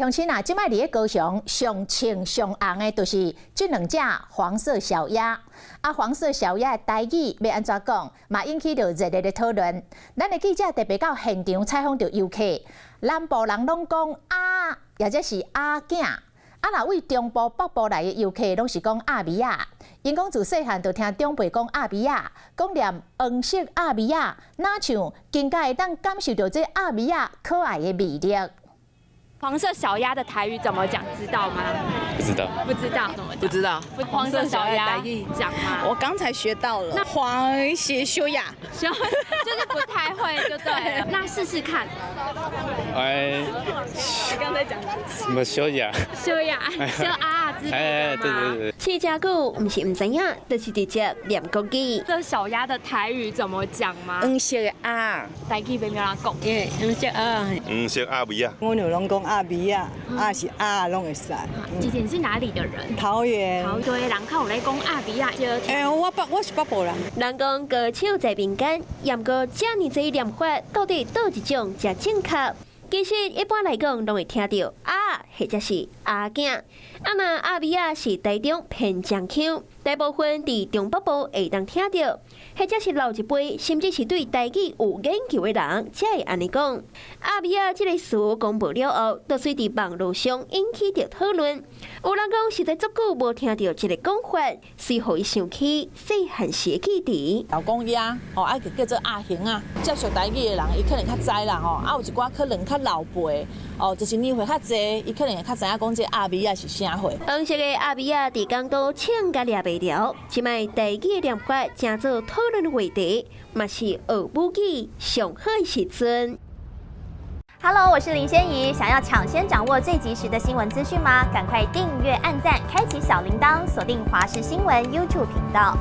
乡亲啊，即摆伫个高雄上青上红的，就是这两只黄色小鸭。黄色小鸭的台语要安怎讲，嘛引起着热烈的讨论。咱的记者特别到现场采访着游客，南部人拢讲鸭，或者是鸭囝。若为中部、北部来的游客，拢是讲鸭米仔。因讲自细汉就听长辈讲鸭米仔，讲念黄色鸭米仔，哪像更加会当感受到这鸭米仔可爱的魅力。黄色小鸭的台语怎么讲？知道吗？不知道。不知道怎么讲？不知道。黄色小鸭台语讲吗？我刚才学到了。那黄色小鸭，就是不太会，就对了。那试试看。你刚才讲什么小鸭？小鸭、小鸭之类的吗？对。饲只久，唔是唔知影，就是直接念国语。这小鸭的台语怎么讲吗？黄色鸭，台语别人讲。耶，黄色鸭。黄色鸭米啊。我有拢讲鸭米啊，是鸭拢会使。姐姐你是哪里的人？桃园。对，人口有咧讲鸭米啊，我是北部人。人讲歌手在民间，也毋过遮尔济念法，到底倒一种才正确？其实一般来讲，拢会听到或者是鸭囝。若鸭米啊是台中偏江腔，大部分伫中北部会当听到，或者是老一辈，甚至是对台语有研究的人，才会安尼讲。鸭米啊这个词公布了后，就随伫网络上引起着讨论。有人讲实在足久无听到这个讲法，随互伊想起细汉时的记忆。老公鸭叫做鸭形啊，接触台语的人，伊可能较知啦有一寡可能较老辈就是年岁较济，伊可能会较知影讲这鸭米啊是啥货。黄色的鸭米啊，伫港都唱甲掠袂了，即卖台语的念法正做讨论的话题，嘛是学母语上好的时阵。Hello， 我是林仙怡。想要抢先掌握最及时的新闻资讯吗？赶快订阅、按赞、开启小铃铛，锁定华视新闻 YouTube 频道。